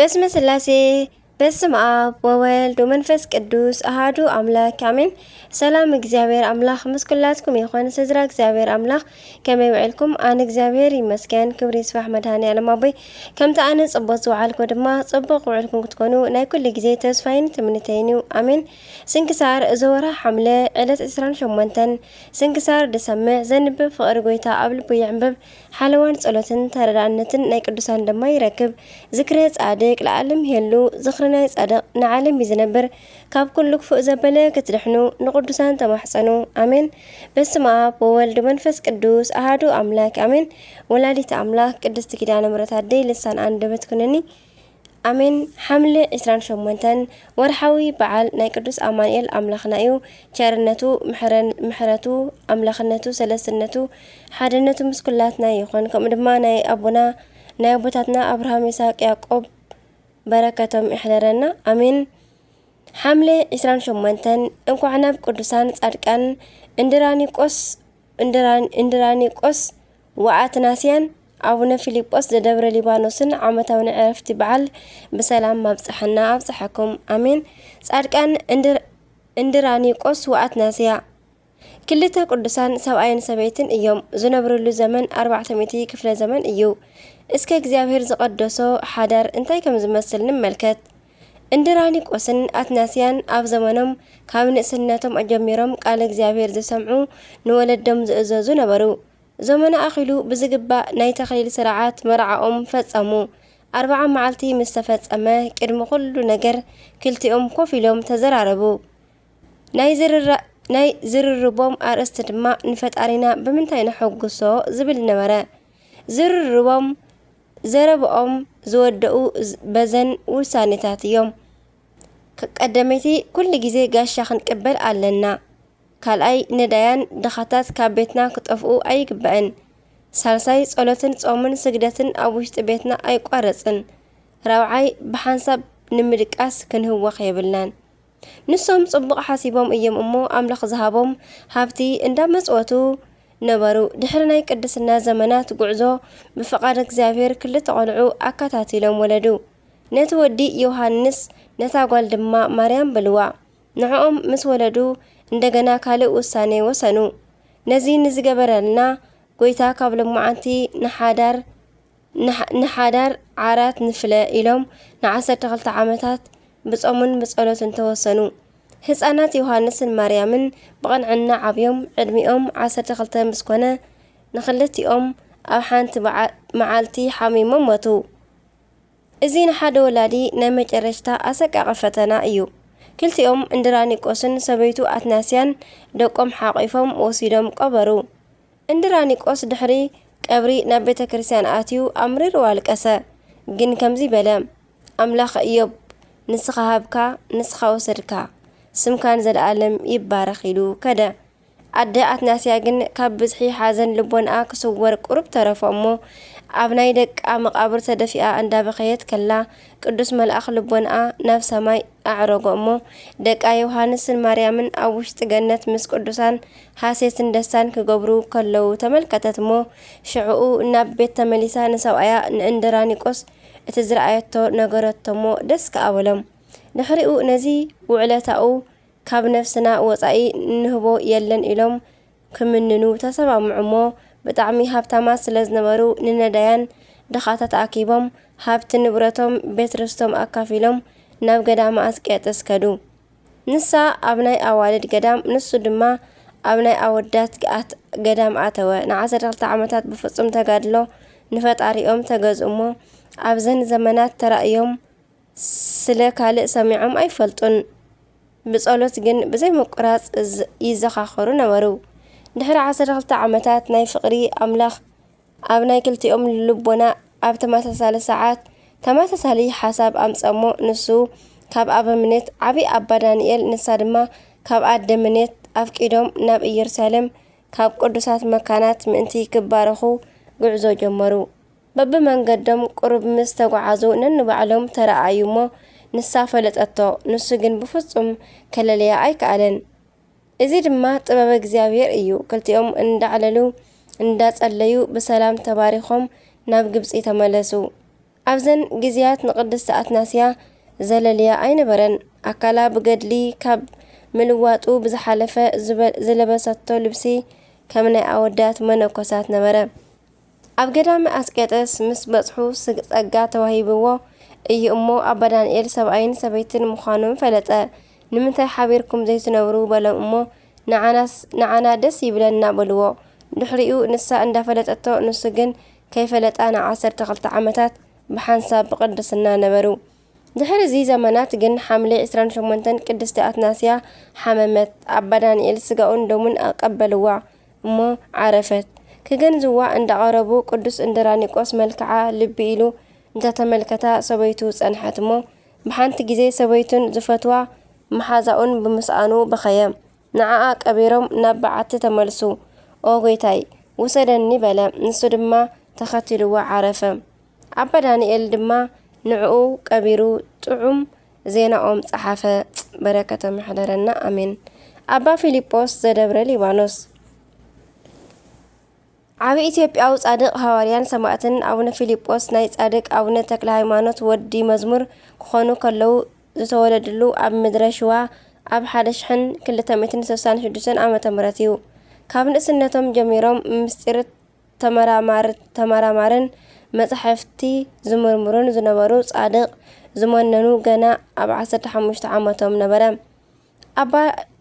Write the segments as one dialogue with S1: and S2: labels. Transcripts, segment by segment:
S1: በስመ ስላሴ በስመ አብ ወወልድ ወመንፈስ ቅዱስ አሃዱ አምላክ አሜን። ሰላም እግዚአብሔር አምላክ ምስኩላትኩም ይኹን። ስድራ እግዚአብሔር አምላክ ከመይ ውዕልኩም? አነ እግዚአብሔር ይመስገን ክብሪ ይስፋሕ መድኃኔዓለም አቦይ ከምቲ ኣነ ጽቡቕ ዝውዓልኩ ድማ ጽቡቕ ውዕልኩም ክትኮኑ ናይ ኩሉ ግዜ ተስፋይን ትምኒተይን እዩ አሜን። ስንክሳር ዘወርሃ ሓምለ ዕለት 28 ስንክሳር ድሰምዕ ዘንብብ ፍቕሪ ጎይታ ኣብ ልቡ ይዕንብብ ሓለዋን ጸሎትን ተረዳእነትን ናይ ቅዱሳን ድማ ይረክብ። ዝክረ ጻድቅ ለዓለም ይሄሉ ዝኽርናይ ጻድቅ ንዓለም ይዝነብር ካብ ኩሉ ክፉእ ዘበለ ክትድሕኑ ንቅዱሳን ተማሕፀኑ አሜን። በስመ አብ ወወልድ መንፈስ ቅዱስ አሃዱ አምላክ አሜን። ወላዲተ አምላክ ቅድስት ኪዳነ ምሕረት አደይ ልሳን አንደበት ኩነኒ አሜን። ሓምለ 28 ወርሓዊ በዓል ናይ ቅዱስ አማኑኤል አምላኽና እዩ። ቸርነቱ ምሕረቱ አምላኽነቱ ሰለስትነቱ ሓድነቱ ምስኩላትና ይኹን። ከምኡ ድማ ናይ አቦታትና አብርሃም ይስሐቅ ያዕቆብ በረከቶም ይሕደረና አሜን። ሓምለ 28 እንኳዕ ናብ ቅዱሳን ጻድቃን እንድራኒቆስ ወአትናስያን አቡነ ፊልጶስ ዘደብረ ሊባኖስን ዓመታዊ ዕረፍቲ በዓል ብሰላም ማብጽሐና አብጽሐኩም አሜን። ጻድቃን እንድራኒቆስ ወአትናስያ ክልተ ቅዱሳን ሰብኣይን ሰበይትን እዮም። ዝነብሩሉ ዘመን 400 ክፍለ ዘመን እዩ። እስከ እግዚአብሔር ዝቀደሶ ሓዳር እንታይ ከም ዝመስል ንመልከት። እንድራኒቆስን አትናስያን ኣብ ዘመኖም ካብ ንእስነቶም ጀሚሮም ቃል እግዚአብሔር ዝሰምዑ ንወለዶም ዝእዘዙ ነበሩ። ዘመነ ኣኺሉ ብዝግባእ ናይ ተኽሊል ስርዓት መርዓኦም ፈጸሙ። 40 መዓልቲ ምስ ተፈጸመ ቅድሚ ኩሉ ነገር ክልቲኦም ኮፍ ኢሎም ተዘራረቡ። ናይ ዝርርቦም ኣርእስቲ ድማ ንፈጣሪና ብምንታይ ነሐጉሶ ዝብል ነበረ። ዝርርቦም ዘረብኦም ዝወደኡ በዘን ውሳኔታት እዮም። ቀዳመይቲ ኩሉ ግዜ ጋሻ ክንቅበል ኣለና። ካልኣይ ነዳያን ድኻታት ካብ ቤትና ክጠፍኡ ኣይግበአን። ሳልሳይ ጸሎትን ጾምን ስግደትን ኣብ ውሽጢ ቤትና ኣይቋረጽን። ራብዓይ ብሓንሳብ ንምድቃስ ክንህወኽ የብልናን። ንሶም ጽቡቕ ሓሲቦም እዮም እሞ ኣምላኽ ዝሃቦም ሃብቲ እንዳመጽወቱ ነበሩ። ድሕሪ ናይ ቅድስና ዘመናት ጉዕዞ ብፍቓድ እግዚአብሔር ክልተ ቆልዑ ኣካታቲሎም ወለዱ። ነቲ ወዲ ዮሃንስ ነታ ጓል ድማ ማርያም በልዋ። ንዕኦም ምስ ወለዱ እንደገና ካልእ ውሳኔ ወሰኑ። ነዚ ንዝገበረልና ጎይታ ካብ ልሙዓንቲ ንሓዳር ዓራት ንፍለ ኢሎም ን12 ዓመታት ብጾምን ብጸሎትን ተወሰኑ። ህፃናት ዮሃንስን ማርያምን ብቐንዕና ዓብዮም ዕድሚኦም 12 ምስ ኮነ ንኽልቲኦም ኣብ ሓንቲ መዓልቲ ሓሚሞም ሞቱ። እዚ ንሓደ ወላዲ ናይ መጨረሽታ ኣሰቃቂ ፈተና እዩ። ክልቲኦም እንድራኒቆስን ሰበይቱ አትናስያን ደቆም ሓቂፎም ወሲዶም ቀበሩ። እንድራኒቆስ ድሕሪ ቀብሪ ናብ ቤተ ክርስቲያን ኣትዩ ኣምሪሩ ኣልቀሰ። ግን ከምዚ በለ ኣምላኽ ኢዮብ ንስኻ ሃብካ ንስኻ ወሰድካ ስምካን ዘለዓለም ይባረኽ ኢሉ ከደ። ኣደ አትናስያ ግን ካብ ብዝሒ ሓዘን ልቦንኣ ክስወር ቁሩብ ተረፎ እሞ ኣብ ናይ ደቃ መቃብር ተደፊኣ እንዳበኸየት ከላ ቅዱስ መልአኽ ልቦንኣ ናብ ሰማይ ኣዕረጎ እሞ ደቃ ዮሃንስን ማርያምን ኣብ ውሽጢ ገነት ምስ ቅዱሳን ሓሴትን ደስታን ክገብሩ ከለዉ ተመልከተት እሞ ሽዑኡ ናብ ቤት ተመሊሳ ንሰብኣያ ንእንድራኒቆስ እቲ ዝረኣየቶ ነገረቶሞ ደስ ከኣበሎም። ድሕሪኡ ነዚ ውዕለታኡ ካብ ነፍስና ወፃኢ ንህቦ የለን ኢሎም ክምንኑ ተሰማምዑ እሞ ብጣዕሚ ሃብታማት ስለ ዝነበሩ ንነዳያን ድኻታት ኣኪቦም ሃብቲ ንብረቶም ቤት ርስቶም ኣካፊሎም ናብ ገዳማ ኣስቄጥስ ከዱ። ንሳ ኣብ ናይ ኣዋልድ ገዳም ንሱ ድማ ኣብ ናይ ኣወዳት ገዳም ኣተወ። ን12 ዓመታት ብፍጹም ተጋድሎ ንፈጣሪኦም ተገዝኡ እሞ ኣብዘን ዘመናት ተራእዮም ስለ ካልእ ሰሚዖም ኣይፈልጡን። ብጸሎት ግን ብዘይ ምቁራጽ ይዘኻኸሩ ነበሩ። ድሕሪ 12 ዓመታት ናይ ፍቕሪ ኣምላኽ ኣብ ናይ ክልቲኦም ልቦና ኣብ ተመሳሳሊ ሰዓት ተመሳሳሊ ሓሳብ ኣምጸሞ ንሱ ካብ ኣበምኔት ዓብይ ኣባ ዳንኤል ንሳ ድማ ካብ ኣደ ምኔት ኣፍቂዶም ናብ ኢየሩሳሌም ካብ ቅዱሳት መካናት ምእንቲ ክባረኹ ጉዕዞ ጀመሩ። በብመንገዶም ቁሩብ ምስ ተጓዓዙ ነንባዕሎም ተረኣዩ እሞ ንሳ ፈለጠቶ። ንሱ ግን ብፍጹም ከለለያ ኣይከኣለን። እዚ ድማ ጥበብ እግዚአብሔር እዩ። ክልቲኦም እንዳዕለሉ እንዳጸለዩ ብሰላም ተባሪኾም ናብ ግብፂ ተመለሱ። أبزن جزيات نقدس أتناسيا زلليا أين برن أكلا بجدلي كاب ملواتو بزحلفة زلبساتو لبسي كمن أودات منوكسات نبرة أب قدام أسكتس مس بصحو سقا توهيبوا أي أمو أبا دانيال سبعين سبيتن مخانون فلتا نمنتي حبيركم زي تنورو بلا أمو نعانا دس يبلنا بلوو دحريو نسا اندا فلتاتو نسجن كيف لتانا 10 عامتات بحنساب بقدسنا نبرو دحر زي زمانات جن حملة 28 قدست أتناسيا حممت أبا دانيال سقاون دومن أقبلوا أمو عرفت كجن زوا عند عربو قدس اندرانيكوس ملكعة لبيلو انت تملكتا سبيتو سنحتمو بحانت جزي سبيتون زفتوا محازاون بمسانو بخيام نعاء كبيرهم نبعت تملسو أوغيتاي وسدني بلا نسو دما تختلوا عرفة أبا دانيال دما نعو كبيرو طعم زينا أم صحافة بركة محضرنا أمين أبا فيليبوس زدبر ليبانوس عبي إثيوبيا صادق حواريان سماعتن أبونا فيليبوس ناي صادق أبونا تكل هايمانوت ودي مزمور كخونو كلو زتولدلو أب مدرشوا أب حدشحن كل تمتن سوسان شدوسن عامة مراتيو كابن اسنتهم جميرهم مستير تمرامارن مصحفتي زمرمرون زنبرو صادق زمننو غنا أب 15 عامتهم نبره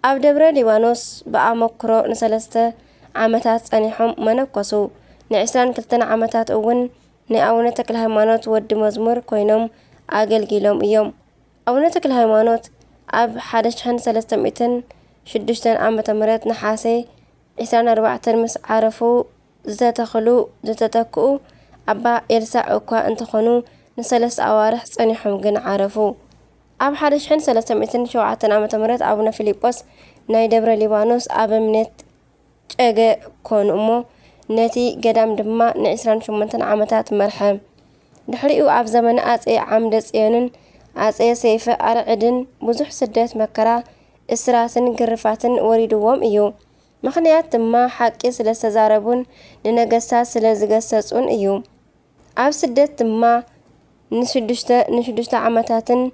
S1: أب دبر ليبانوس بأمكرو نسلسته عامتات صنيحهم منكسو نعسران كلتن عامتات أون نأونا تكل هايمانوت ود مزمور كوينهم أقلقيلهم إيوم أونا تكل هايمانوت أب 1300 شدشتن عامة مرات نحاسي 24 مس عرفو زتخلو زتتكو أبا يلسع أكوا انتخنو نسلس أوارح صنيحهم جن عرفو أب 1300 عامة مرات أبونا فيليبوس ناي دبر ليبانوس أب منت أجا كون أمو نتي قدام دما نعسران شمنتن عامتات مرحم دحريو أب زمن أتي عمدس ينن أتي سيف أرعدن بزح سدات مكرا إسراسن قرفاتن وريدوهم إيو مخنيات دما حقي سلسزاربون لنقسا سلزقسسون إيو أب سدات دما نشدشتا عامتاتن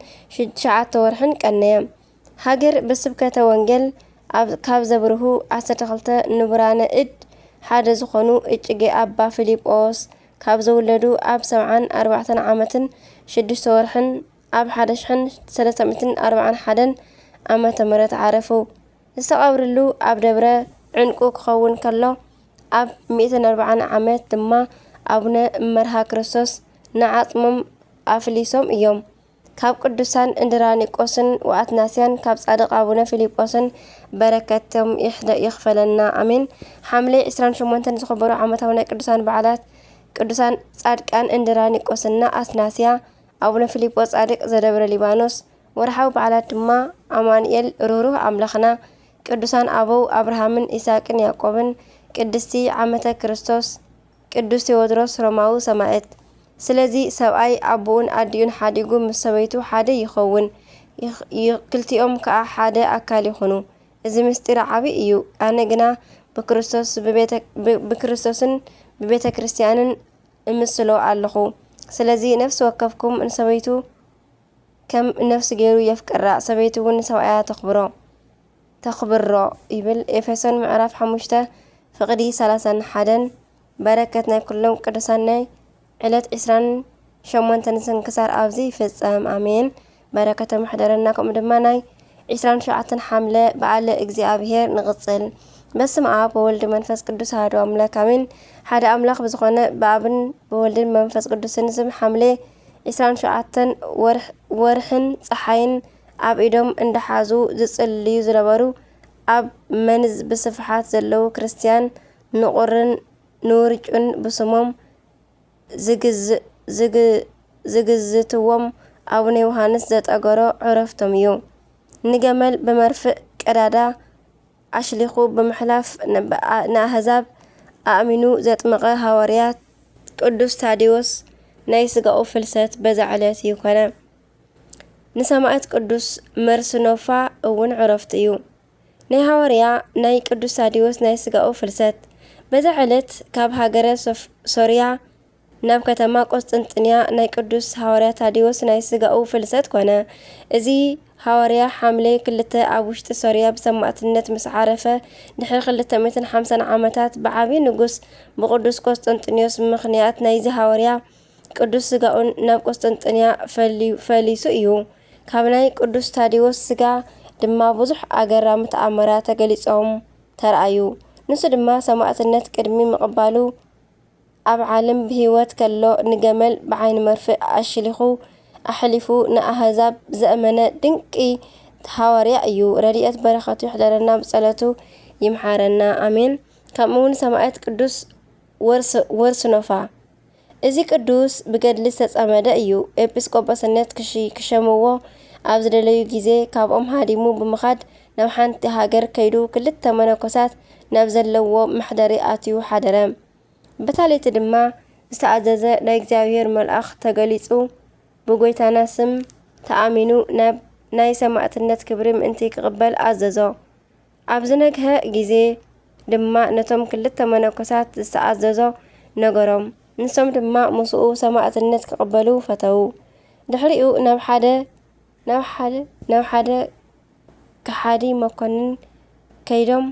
S1: شعات ورحن كأنيام هاجر بسبكة وانجل كاب زبره 12 نبران إد حاد زخونو إجي أبا فيليبوس كاب زولدو أب 74 عامة 6 ورحن أب 341 عامة مرات عرفو استقابرلو أب دبره عنقو كخون كالو أب 140 عامات دما أبنا مرها كريستوس نعاطمم أفليسوم إيوم كاب قدسان اندرانيكوسن واتناسيان كاب صادق أبونا فيليبوسن بركتهم يخفلنا أمين حملة 28 زخبرو عامتهونا قدسان بعلات قدسان صادقان اندرانيكوسنا أتناسيا أبونا فيليبوس صادق زدبر ليبانوس ورحاو بعلات ما أمانيل روروه أملخنا قدسان أبو أبراهامن إساقن يعقوبن قدستي عامة كريستوس قدس تيودروس روماو سماعت سلازي سوأي أبون أديون حاديقو مسويتو حادي يخون كلتيهم كأ حادي أكالي خنو إذا مستير عبي إيو أنا جنا بكريستوسن ببيت كريستيانن مسلو علخو سلازي نفس وقفكم إن سويتو كم نفس جيرو يفكر سويتو ون سوأي تخبر يبل إفسون معرف حمشته فقدي 3 حدن بركتنا كلهم قدساناي علت 28 سنكسار أبزي فصام أمين بركة محضرناكم دماناي 27 حملة بعل እግዚአብሔር نغصل بسم آب بولد منفس قدس هادو أملاك أمين هذا أملاك بزخونة بابن بولد منفس قدس نزم حملة 27 ورحن صحين أب إدم عند حازو زصلي زربرو أب منز بصفحات زلو كريستيان نقرن نورجن بسمم زجزتوم أبني يوحنس ذات أجرا عرفتم يوم نجمل بمرفق كرادا أشلخو بمحلف نهزاب أأمنو ذات مقا هواريات قدوس تاديوس نايسقا فلسات بزعلات يوكنا نسمعت قدوس مرسنوفا أون عرفت يوم ناي هواريا ناي قدوس تاديوس نايسقا فلسات بزعلت كاب هاجر سوريا ናብ ከተማ ቆስጥንጥንያ ናይ ቅዱስ ሐዋርያ ታዲዎስ ናይ ስጋኡ ፍልሰት ኮነ። እዚ ሐዋርያ ሐምሌ 2 ኣብ ውሽጢ ሶርያ ብሰማዕትነት ምስ ዓረፈ ድሕሪ 250 ዓመታት ብዓብይ ንጉስ ብቅዱስ ቆስጠንጢኖስ ምኽንያት ናይዚ ሐዋርያ ቅዱስ ስጋኡን ናብ ቆስጠንጥንያ ፈሊሱ እዩ። ካብ ናይ ቅዱስ ታዲዎስ ስጋ ድማ ብዙሕ ኣገራሚ ተኣምራት ተገሊጾም ተረኣዩ። ንሱ ድማ ሰማዕትነት ቅድሚ ምቕባሉ ኣብ ዓለም ብሂወት ከሎ ንገመል ብዓይኒ መርፍእ ኣሕሊፉ ንኣህዛብ ዘእመነ ድንቂ ሐዋርያ እዩ። ረድኤት በረኸቱ ይሕደረና ብጸሎቱ ይምሓረና ኣሜን። ከምኡውን ሰማዕት ቅዱስ ወርስኖፋ እዚ ቅዱስ ብገድሊ ዝተጸመደ እዩ። ኤጲስቆጶስነት ክሸምዎ ኣብ ዝደለዩ ጊዜ ካብኦም ሃዲሙ ብምኻድ ናብ ሓንቲ ሃገር ከይዱ 2 መነኮሳት ናብ ዘለዎ መሕደሪ ኣትዩ ሓደረ። በታለይቲ ድማ ዝተኣዘዘ ናይ እግዚአብሔር መልአኽ ተገሊጹ ብጎይታና ስም ተኣሚኑ ናይ ሰማዕትነት ክብሪ ምእንቲ ክቕበል ኣዘዞ። ኣብ ዝነግሀ ጊዜ ድማ ነቶም 2 መነኮሳት ዝተኣዘዞ ነገሮም። ንሶም ድማ ምስኡ ሰማዕትነት ክቕበሉ ፈተው። ድሕሪኡ ናብ ሓደ ከሓዲ መኮንን ከይዶም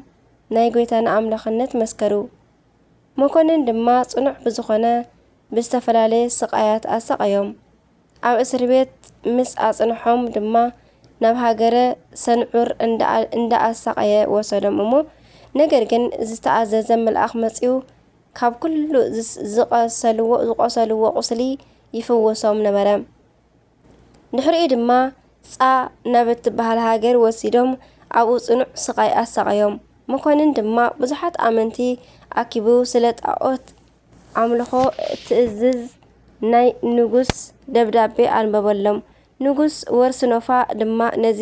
S1: ናይ ጎይታና ኣምላኽነት መስከሩ። መኮንን ድማ ጽኑዕ ብዝኾነ ብዝተፈላለየ ስቃያት ኣሰቃዮም። ኣብ እስር ቤት ምስ ኣጽንሖም ድማ ናብ ሃገረ ሰንዑር እንዳኣሰቃየ ወሰዶም እሞ ነገር ግን ዝተኣዘዘ መልአኽ መጺኡ ካብ ኩሉ ዝቆሰልዎ ቁስሊ ይፍወሶም ነበረ። ድሕሪኡ ድማ ናብ እትበሃል ሃገር ወሲዶም ኣብኡ ጽኑዕ ስቃይ ኣሰቃዮም። መኮንን ድማ ብዙሓት ኣመንቲ ኣኪቡ ስለ ጣዖት ኣምልኾ ትእዝዝ ናይ ንጉስ ደብዳቤ ኣንበበሎም። ንጉስ ወርስኖፋ ድማ ነዚ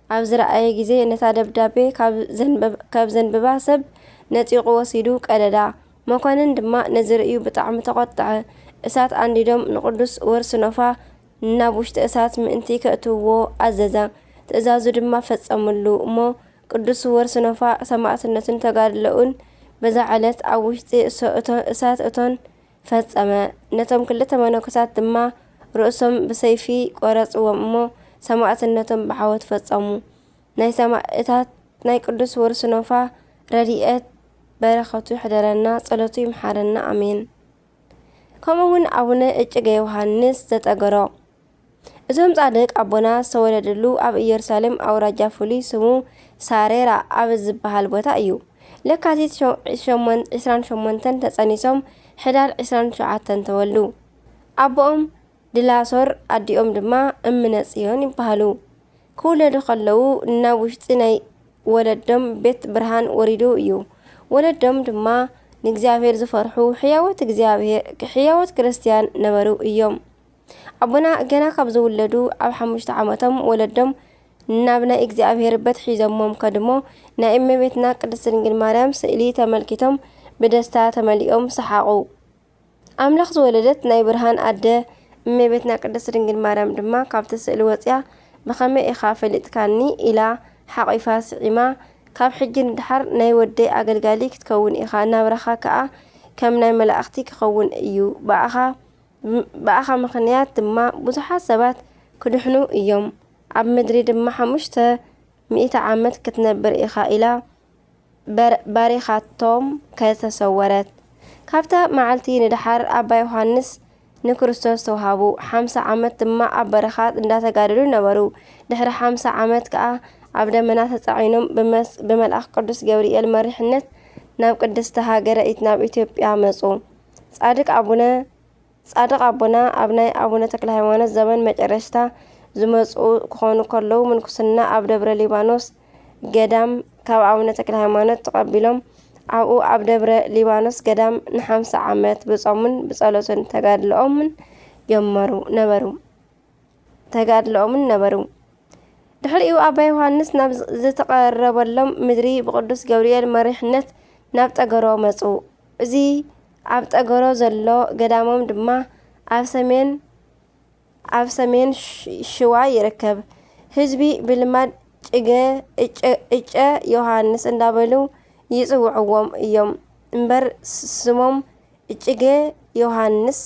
S1: ኣብ ዝረኣየ ጊዜ ነታ ደብዳቤ ካብ ዘንብባ ሰብ ነፂቑ ወሲዱ ቀደዳ። መኮንን ድማ ነዚ ርእዩ ብጣዕሚ ተቆጥዐ። እሳት አንዲዶም ንቅዱስ ወርስኖፋ ናብ ውሽጢ እሳት ምእንቲ ከእትውዎ ኣዘዘ። ትእዛዙ ድማ ፈጸሙሉ እሞ ቅዱስ ወርስኖፋ ሰማዕትነቱን ተጋድሎኡን በዛ ዕለት ኣብ ውሽጢ እሳት እቶን ፈጸመ። ነቶም 2 መነኮሳት ድማ ርእሶም ብሰይፊ ቆረጽዎም እሞ ሰማዕትነቶም ብሓወት ፈጸሙ። ናይ ሰማዕታት ናይ ቅዱስ ወርስኖፋ ረድኤት በረኸቱ ይሕደረና፣ ጸሎቱ ይምሓረና ኣሜን። ከምኡውን ኣቡነ እጨጌ ዮሃንስ ዘጠገሮ እዞም ጻድቅ ኣቦና ዝተወለደሉ ኣብ ኢየሩሳሌም ኣውራጃ ፍሉይ ስሙ ሳሬራ ኣብ ዝበሃል ቦታ እዩ። ለካቲት 28 ተጸኒሶም ሕዳር 29 ተወልዱ። ኣቦኦም ድላሶር ኣዲኦም ድማ እምነ ጽዮን ይበሃሉ። ክውለዱ ከለዉ ናብ ውሽጢ ናይ ወለዶም ቤት ብርሃን ወሪዱ እዩ። ወለዶም ድማ ንእግዚአብሔር ዝፈርሑ ሕያወት ክርስቲያን ነበሩ እዮም። ኣቦና ገና ካብ ዝውለዱ ኣብ 5 ዓመቶም ወለዶም ናብ ናይ እግዚአብሔር በት ሒዞሞም ከድሞ ናይ እመቤትና ቅድስት ድንግል ማርያም ስእሊ ተመልኪቶም ብደስታ ተመሊኦም ሰሓቁ። ኣምላኽ ዝወለደት ናይ ብርሃን ኣደ እመቤትና ቅድስት ድንግል ማርያም ድማ ካብቲ ስእሊ ወፅያ ብኸመይ ኢኻ ፈሊጥካኒ ኢላ ሓቂፋ ስዒማ ካብ ሕጂ ንድሓር ናይ ወደይ ኣገልጋሊ ክትከውን ኢኻ፣ ናብራኻ ከዓ ከም ናይ መላእኽቲ ክኸውን እዩ። በኣኻ ምኽንያት ድማ ብዙሓት ሰባት ክድሕኑ እዮም። ኣብ ምድሪ ድማ 500 ዓመት ክትነብር ኢኻ ኢላ ባሪኻቶም ከተሰወረት። ካብታ መዓልቲ ንድሓር ኣባ ዮሃንስ ንክርስቶስ ተዋሃቡ። 50 ዓመት ድማ ኣብ በረኻት እንዳተጋደሉ ነበሩ። ድሕሪ 50 ዓመት ከዓ ኣብ ደመና ተጻዒኖም ብመልአኽ ቅዱስ ገብርኤል መሪሕነት ናብ ቅድስቲ ሃገረ ናብ ኢትዮጵያ መጹ። ጻድቅ ኣቦና ኣብ ናይ ኣቡነ ተክለ ሃይማኖት ዘመን መጨረሽታ ዝመጹ ክኾኑ ከለዉ ምንኩስና ኣብ ደብረ ሊባኖስ ገዳም ካብ ኣቡነ ተክለ ሃይማኖት ተቐቢሎም ኣብኡ ኣብ ደብረ ሊባኖስ ገዳም ን50 ዓመት ብጾሙን ብጸሎትን ተጋድሎኦምን ነበሩ። ድሕሪኡ ኣባ ዮሃንስ ናብ ዝተቐረበሎም ምድሪ ብቅዱስ ገብርኤል መሪሕነት ናብ ጠገሮ መጹ። እዚ ኣብ ጠገሮ ዘሎ ገዳሞም ድማ ኣብ ሰሜን ሽዋ ይርከብ። ህዝቢ ብልማድ እጨ ዮሃንስ እንዳበሉ ይጽውዕዎም እዮም እምበር ስሞም እጨጌ ዮሃንስ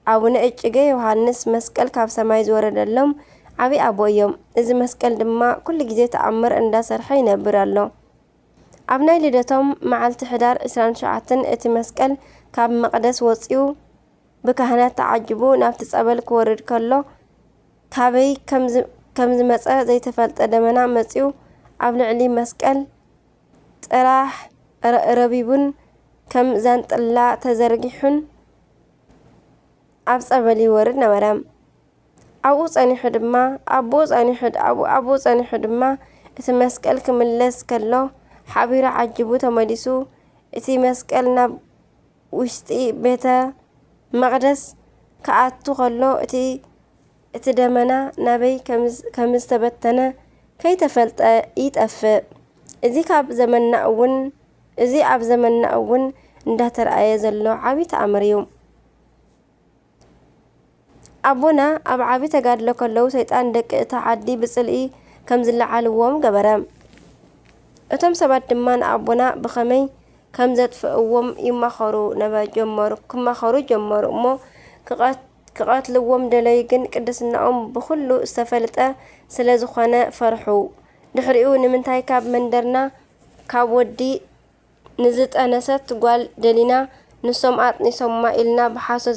S1: አቡነ እጨጌ ዮሐንስ መስቀል ካብ ሰማይ ዝወረደሎም ዓብይ አቦ እዮም። እዚ መስቀል ድማ ኩሉ ግዜ ተአምር እንዳሰርሐ ይነብር ኣሎ። ኣብ ናይ ልደቶም መዓልቲ ሕዳር 27 እቲ መስቀል ካብ መቅደስ ወፂኡ ብካህናት ተዓጅቡ ናብቲ ጸበል ክወርድ ከሎ ካበይ ከም ዝመጸ ዘይተፈልጠ ደመና መጺኡ ኣብ ልዕሊ መስቀል ጥራሕ ረቢቡን ከም ዛንጥላ ተዘርጊሑን ኣብ ጸበል ይወርድ ነበረ። ኣብኡ ጸኒሑ ድማ እቲ መስቀል ክምለስ ከሎ ሓቢሩ ዓጅቡ ተመሊሱ እቲ መስቀል ናብ ውሽጢ ቤተ መቅደስ ከኣቱ ከሎ እቲ ደመና ናበይ ከም ዝተበተነ ከይተፈልጠ ይጠፍእ። እዚ ኣብ ዘመንና እውን እንዳተረኣየ ዘሎ ዓብይ ተኣምር እዩ። ኣቦና ኣብ ዓብይ ተጋድሎ ከለዉ ሰይጣን ደቂ እታ ዓዲ ብጽልኢ ከም ዝለዓልዎም ገበረ። እቶም ሰባት ድማ ንኣቦና ብኸመይ ከም ዘጥፍእዎም ክመኸሩ ጀመሩ እሞ ክቐትልዎም ደለዩ፣ ግን ቅድስናኦም ብኩሉ ዝተፈልጠ ስለ ዝኾነ ፈርሑ። ድሕሪኡ ንምንታይ ካብ መንደርና ካብ ወዲ ንዝጠነሰት ጓል ደሊና ንሶም ኣጥኒሶምማ ኢልና ብሓሶት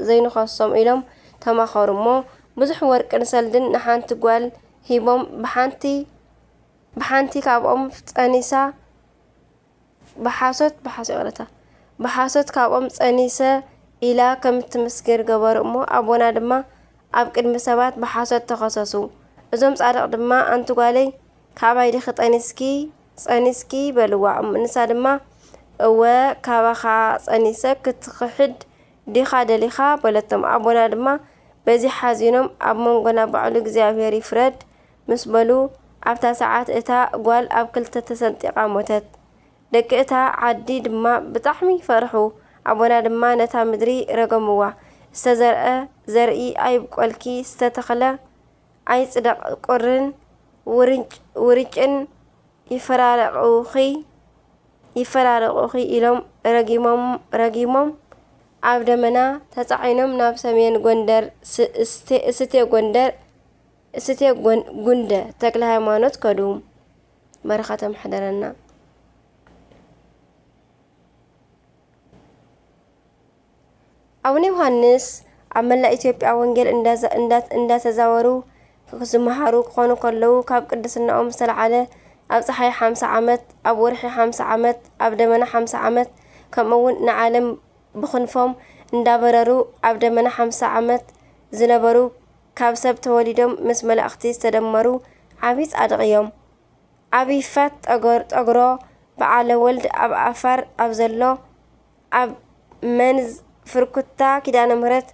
S1: ዘይንኸሶም ኢሎም ተማኸሩ እሞ ብዙሕ ወርቅን ሰልድን ንሓንቲ ጓል ሂቦም ብሓንቲ ካብኦም ጸኒሳ ብሓሶት ካብኦም ጸኒሰ ኢላ ከም ትምስክር ገበሩ እሞ ኣቦና ድማ ኣብ ቅድሚ ሰባት ብሓሶት ተኸሰሱ። እዞም ጻድቕ ድማ ኣንቲ ጓለይ ካባይ ዲኺ ጸኒስኪ በልዋ። ንሳ ድማ እወ ካባኻ ጸኒሰ ክትኽሕድ ዲኻ ደሊኻ በለቶም። ኣቦና ድማ በዚ ሓዚኖም ኣብ መንጎና ባዕሉ እግዚኣብሔር ይፍረድ ምስ በሉ ኣብታ ሰዓት እታ ጓል ኣብ ክልተ ተሰንጢቓ ሞተት። ደቂ እታ ዓዲ ድማ ብጣዕሚ ፈርሑ። ኣቦና ድማ ነታ ምድሪ ረገምዋ። ዝተዘርአ ዘርኢ ኣይብቆልኪ፣ ዝተተኽለ ኣይጽደቕ ቁርን ውርጭን ይፈራረቑኺ ኢሎም ረጊሞም ኣብ ደመና ተጻዒኖም ናብ ሰሜን ጎንደር እስቴ ጉንደ ተክለ ሃይማኖት ከዱ። በረኸቶም ሕደረና። አቡነ ዮሐንስ ኣብ መላእ ኢትዮጵያ ወንጌል እንዳተዛወሩ ዝመሃሩ ክኾኑ ከለዉ ካብ ቅድስናኦም ዝተለዓለ ኣብ ፀሓይ 50 ዓመት፣ ኣብ ወርሒ 50 ዓመት፣ ኣብ ደመና 50 ዓመት ከምኡውን ንዓለም ብክንፎም እንዳበረሩ ኣብ ደመና 50 ዓመት ዝነበሩ ካብ ሰብ ተወሊዶም ምስ መላእኽቲ ዝተደመሩ ዓብይ ጻድቕ እዮም። ኣብ ይፋት ጠግሮ በዓለ ወልድ ኣብ ዓፋር ኣብ ዘሎ ኣብ መንዝ ፍርኩታ ኪዳነ ምህረት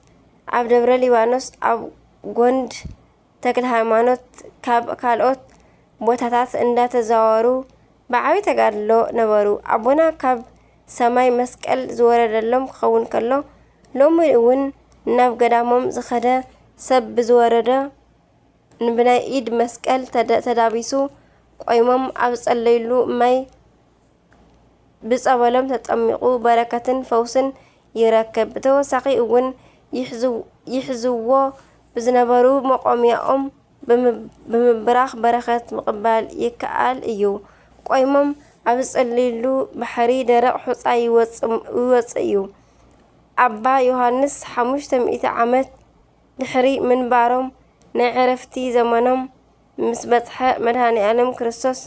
S1: ኣብ ደብረ ሊባኖስ ኣብ ጎንድ ተክለ ሃይማኖት ካብ ካልኦት ቦታታት እንዳተዘዋወሩ ብዓብይ ተጋድሎ ነበሩ። ኣቦና ካብ ሰማይ መስቀል ዝወረደሎም ክኸውን ከሎ ሎሚ እውን ናብ ገዳሞም ዝኸደ ሰብ ብዝወረደ ብናይ ኢድ መስቀል ተዳቢሱ ቆይሞም ኣብ ጸለይሉ ማይ ብጸበሎም ተጠሚቑ በረከትን ፈውስን ይረክብ። ብተወሳኺ እውን ይሕዝዎ ብዝነበሩ መቆሚያኦም ብምብራኽ በረከት ምቕባል ይከኣል እዩ። ቆይሞም ኣብ ጸለይሉ ባሕሪ ደረቕ ሑጻ ይወፅእ እዩ። ኣባ ዮሐንስ 500 ዓመት ድሕሪ ምንባሮም ናይ ዕረፍቲ ዘመኖም ምስ በጽሐ መድኃኔዓለም ክርስቶስ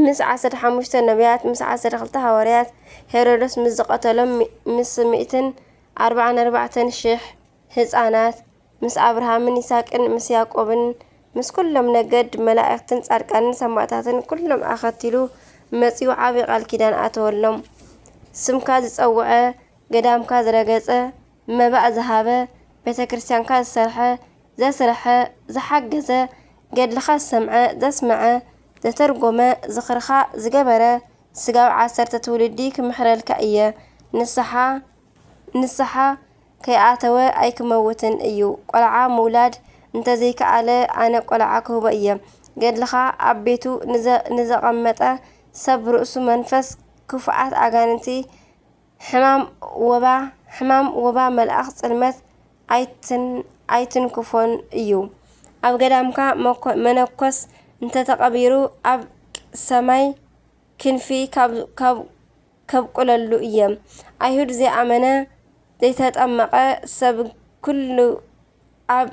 S1: ምስ 15 ነቢያት ምስ 12 ሃዋርያት ሄሮዶስ ምስ ዝቐተሎም ምስ 144,000 ህፃናት ምስ አብርሃምን ይስሐቅን ምስ ያዕቆብን ምስ ኩሎም ነገድ መላእክትን ጻድቃንን ሰማዕታትን ኩሎም ኣኸቲሉ መጺኡ ዓብይ ቃል ኪዳን ኣተወሎም። ስምካ ዝጸውዐ ገዳምካ ዝረገጸ መባእ ዝሃበ ቤተክርስትያንካ ዘስርሐ ዝሓገዘ ገድልካ ዝሰምዐ ዘስመዐ ዘተርጎመ ዝኽርካ ዝገበረ ስጋብ 10 ትውልዲ ክምሕረልካ እየ። ንስሓ ከይኣተወ ኣይክመውትን እዩ። ቆልዓ ምውላድ እንተዘይከኣለ ኣነ ቆልዓ ክህቦ እየ። ገድልካ ኣብ ቤቱ ንዘቐመጠ ሰብ ርእሱ መንፈስ ክፉኣት ኣጋንንቲ ሕማም ወባ መልአኽ ጽልመት ኣይትንክፎን እዩ። ኣብ ገዳምካ መነኮስ እንተተቐቢሩ ኣብ ሰማይ ክንፊ ከብቁለሉ እዮም። ኣይሁድ ዘይኣመነ ዘይተጠመቐ ሰብ ኩሉ ኣብ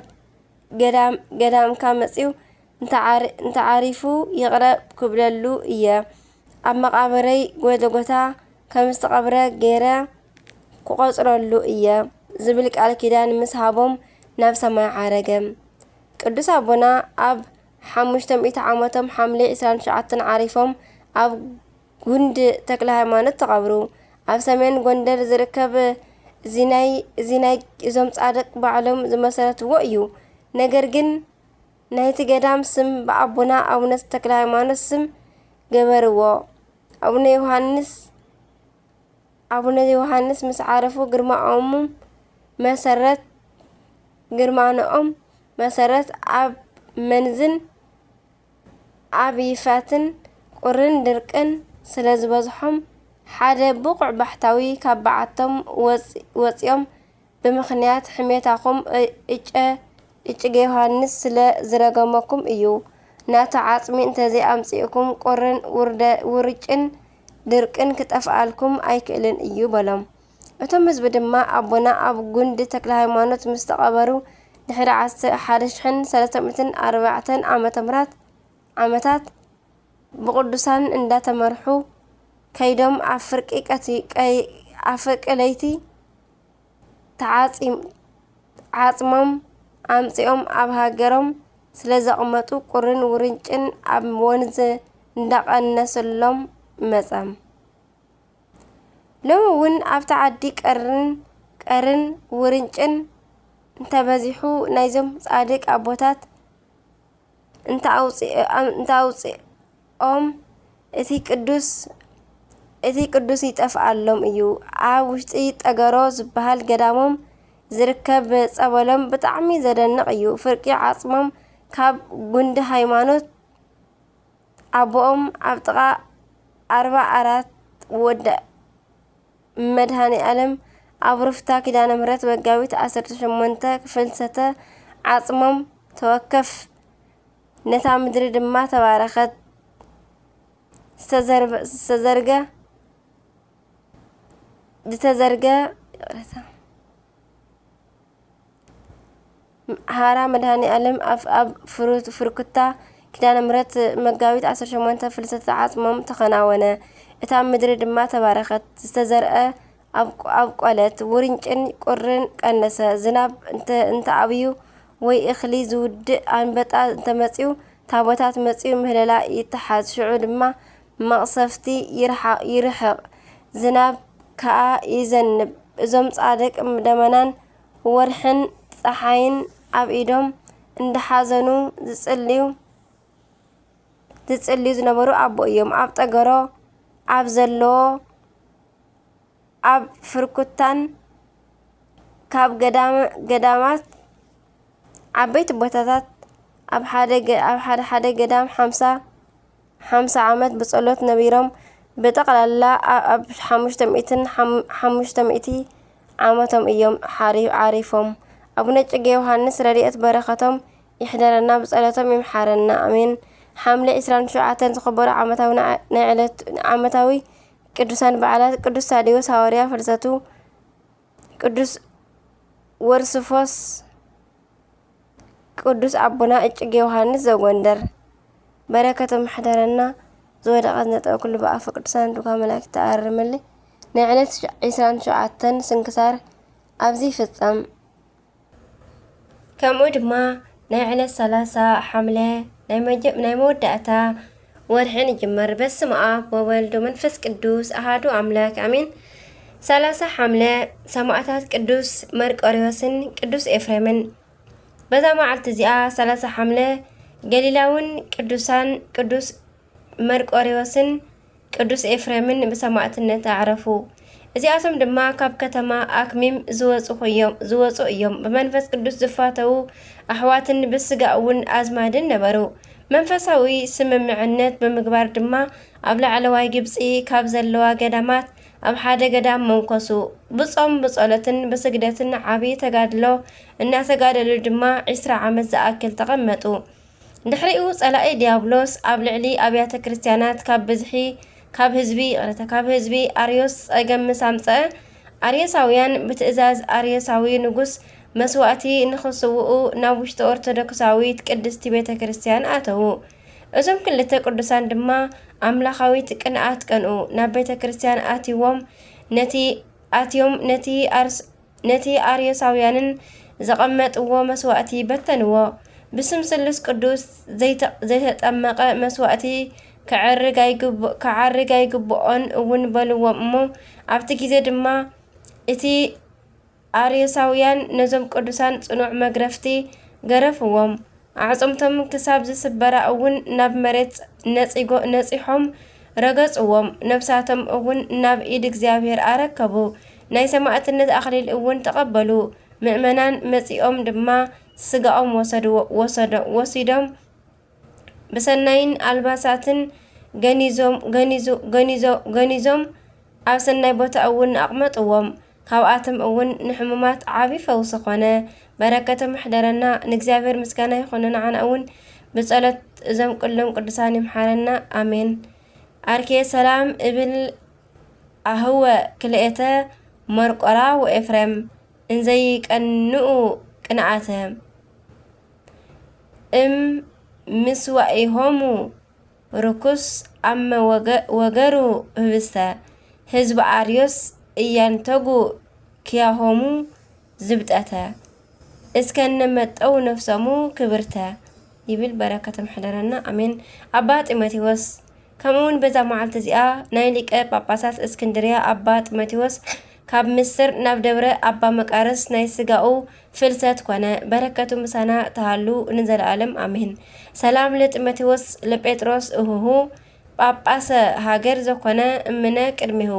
S1: ገዳምካ መጺኡ እንተዓሪፉ ይቕረብ ክብለሉ እየ። ኣብ መቃብረይ ጎልጎታ ከም ዝተቐብረ ገይረ ክቖጽረሉ እየ ዝብል ቃል ኪዳን ምስ ሃቦም ናብ ሰማይ ዓረገ። ቅዱስ ኣቦና ኣብ 500 ዓመቶም ሐምሌ 29 ዓሪፎም ኣብ ጉንዲ ተክለ ሃይማኖት ተቐብሩ። ኣብ ሰሜን ጎንደር ዝርከብ እዞም ጻድቕ ባዕሎም ዝመሰረትዎ እዩ። ነገር ግን ናይቲ ገዳም ስም ብኣቦና ኣቡነ ተክለ ሃይማኖት ስም ገበርዎ። ኣቡነ ዮሐንስ ምስ ዓረፉ ግርማኖኦም መሰረት ኣብ መንዝን ኣብ ይፋትን ቁርን ድርቅን ስለ ዝበዝሖም ሓደ ብቑዕ ባሕታዊ ካብ በዓቶም ወፂኦም ብምኽንያት ሕሜታኹም እጨጌ ዮሐንስ ስለ ዝረገመኩም እዩ ናቱ ዓጽሚ እንተዘይኣምጺእኩም ቁርን ውርጭን ድርቅን ክጠፍኣልኩም ኣይክእልን እዩ በሎም። እቶም ህዝቢ ድማ ኣቦና ኣብ ጉንዲ ተክለ ሃይማኖት ምስ ተቐበሩ ድሕሪ 1340 ዓመታት ብቅዱሳን እንዳተመርሑ ከይዶም ኣብ ፍርቂ ለይቲ ዓጽሞም ኣምጺኦም ኣብ ሃገሮም ስለ ዘቕመጡ ቁርን ውርንጭን ኣብ ወንዝ እንዳቐነሰሎም መጸ። ሎሚ እውን ኣብታ ዓዲ ቀርን ውርንጭን እንተበዚሑ ናይዞም ጻድቅ ኣቦታት እንተኣውፂኦም እቲ ቅዱስ ይጠፍኣሎም እዩ። ኣብ ውሽጢ ጠገሮ ዝበሃል ገዳሞም ዝርከብ ጸበሎም ብጣዕሚ ዘደንቕ እዩ። ፍርቂ ዓጽሞም ካብ ጉንዲ ሃይማኖት ኣቦኦም ኣብ ጥቓ 44 ወደ መድኃኔዓለም ኣብ ሩፍታ ኪዳነ ምህረት መጋቢት 18 ፍልሰተ ዓጽሞም ተወከፍ ነታ ምድሪ ድማ ተባረኸት። ዝተዘርገ ሃራ መድኃኔዓለም ኣብ ፍርኩታ ኪዳነ ምህረት መጋቢት 18 ፍልሰተ ዓጽሞም ተኸናወነ። እታ ምድሪ ድማ ተባረኸት። ዝተዘርአ ኣብቆለት ውርንጭን ቁርን ቀነሰ። ዝናብ እንተኣብዩ ወይ እኽሊ ዝውድእ ኣንበጣ እንተመጺኡ ታቦታት መጺኡ ምህለላ ይተሓዝ። ሽዑ ድማ መቕሰፍቲ ይርሕቕ፣ ዝናብ ከኣ ይዘንብ። እዞም ጻድቕ ደመናን ወርሕን ፀሓይን ኣብ ኢዶም እንዳሓዘኑ ዝጽልዩ ዝነበሩ ኣቦ እዮም። ኣብ ጠገሮ ኣብ ዘለዎ ኣብ ፍርኩታን ካብ ገዳማት ዓበይቲ ቦታታት ኣብ ሓደ ገዳም 50 ዓመት ብጸሎት ነቢሮም ብጠቕላላ ኣብ 500 ዓመቶም እዮም ዓሪፎም። ኣቡነ እጨጌ ዮሐንስ ረድኤት በረኸቶም ይሕደረና ብጸሎቶም ይምሓረና ኣሜን። ሐምሌ 27 ዝኽበሩ ዓመታዊ ቅዱሳን በዓላት ቅዱስ ታዴዎስ ሐዋርያ ፍልሰቱ፣ ቅዱስ ወርስፎስ፣ ቅዱስ ኣቦና እጨጌ ዮሐንስ ዘጎንደር። በረከቶም ይሕደረና ዝወደቐት ነጠበ ኩሉ ብኣፈ ቅዱሳን ዱካ መላእክት ተኣርመሊ። ናይ ዕለት 27 ስንክሳር ኣብዚ ይፍጸም። ከምኡ ድማ ናይ ዕለት 30 ሐምለ ናይ መወዳእታ ወርሕን ይጅመር። በስመ አብ ወወልድ ወመንፈስ ቅዱስ አሐዱ አምላክ አሜን። 30 ሐምለ ሰማዕታት ቅዱስ መርቆሬዎስን ቅዱስ ኤፍሬምን። በዛ መዓልቲ እዚኣ 30 ሐምለ ገሊላውን ቅዱሳን ቅዱስ መርቆሬዎስን ቅዱስ ኤፍሬምን ብሰማዕትነት ኣዕረፉ። እዚኣቶም ድማ ካብ ከተማ ኣክሚም ዝወፁ እዮም። ብመንፈስ ቅዱስ ዝፋተው ኣሕዋትን ብስጋ እውን ኣዝማድን ነበሩ። መንፈሳዊ ስምምዕነት ብምግባር ድማ ኣብ ላዕለዋይ ግብፂ ካብ ዘለዋ ገዳማት ኣብ ሓደ ገዳም መንኮሱ ብጾም ብጸሎትን ብስግደትን ዓብይ ተጋድሎ እናተጋደሉ ድማ 20 ዓመት ዝኣክል ተቐመጡ። ድሕሪኡ ጸላኢ ዲያብሎስ ኣብ ልዕሊ ኣብያተ ክርስቲያናት ካብ ህዝቢ ኣርዮስ ጸገም ምስ ኣምጽአ ኣርዮሳውያን ብትእዛዝ ኣርዮሳዊ ንጉስ መስዋዕቲ ንኽስውኡ ናብ ውሽጢ ኦርቶዶክሳዊት ቅድስቲ ቤተ ክርስቲያን ኣተዉ። እዞም ክልተ ቅዱሳን ድማ ኣምላኻዊት ቅንዓት ቀንኡ ናብ ቤተ ክርስቲያን ነቲ ኣርዮሳውያንን ዘቐመጥዎ መስዋዕቲ በተንዎ። ብስም ስሉስ ቅዱስ ዘይተጠመቐ መስዋዕቲ ክዓርግ ኣይግብኦን እውን በልዎም እሞ ኣብቲ ግዜ ድማ እቲ ኣርዮሳውያን ነዞም ቅዱሳን ጽኑዕ መግረፍቲ ገረፍዎም። ኣዕጽምቶም ክሳብ ዝስበራ እውን ናብ መሬት ነጺሖም ረገጽዎም። ነብሳቶም እውን ናብ ኢድ እግዚኣብሔር ኣረከቡ። ናይ ሰማዕትነት ኣኽሊል እውን ተቐበሉ። ምእመናን መጺኦም ድማ ስጋኦም ወሲዶም ብሰናይን ኣልባሳትን ገኒዞም ኣብ ሰናይ ቦታ እውን ኣቕመጥዎም። ካብኣቶም እውን ንሕሙማት ዓብይ ፈውሲ ኾነ። በረከቶም ሕደረና። ንእግዚኣብሔር ምስጋና ይኹን። ንዓና እውን ብጸሎት እዞም ኩሎም ቅዱሳን ይምሓረና ኣሜን። አርኬ ሰላም እብል ኣህወ ክልኤተ መርቆራ ወኤፍሬም እንዘይቀንኡ ቅንዓተ ምስዋኢሆሙ ርኩስ ኣመ ወገሩ ህብስተ ህዝቢ ኣርዮስ እያንተጉ ክያሆሙ ዝብጠተ እስከነመጠው ነፍሰሙ ክብርተ ይብል። በረከቶም ሕደረና ኣሜን። ኣባ ጢሞቴዎስ ከምኡውን በዛ መዓልቲ እዚኣ ናይ ሊቀ ጳጳሳት እስክንድርያ ኣባ ጢሞቴዎስ ካብ ምስር ናብ ደብረ ኣባ መቃርስ ናይ ስጋኡ ፍልሰት ኮነ። በረከቱ ምሳና ተሃሉ ንዘለዓለም ኣሜን። ሰላም ለጢሞቴዎስ ለጴጥሮስ እሁሁ ጳጳሰ ሃገር ዘኮነ እምነ ቅድሚሁ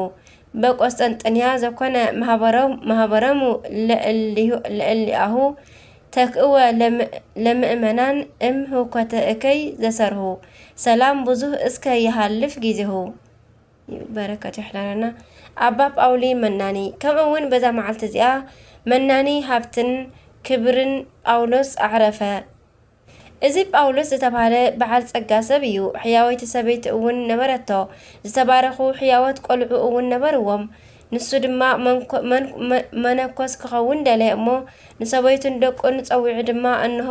S1: በቆስጠንጥንያ ዘኮነ ማህበረሙ ለእሊአሁ ተክእወ ለምእመናን ህውከተ እከይ ዘሰርሁ ሰላም ብዙህ እስከ ይሃልፍ ጊዜሁ። በረከቱ ይሕለለና። ኣባ ጳውሊ መናኒ ከምኡውን በዛ መዓልቲ እዚኣ መናኒ ሃብትን ክብርን ጳውሎስ ኣዕረፈ። እዚ ጳውሎስ ዝተባሃለ በዓል ጸጋ ሰብ እዩ። ሕያወይቲ ሰበይቲ እውን ነበረቶ። ዝተባረኹ ሕያወት ቆልዑ እውን ነበርዎም። ንሱ ድማ መነኮስ ክኸውን ደለየ እሞ ንሰበይቱን ደቁን ጸዊዑ ድማ እንሆ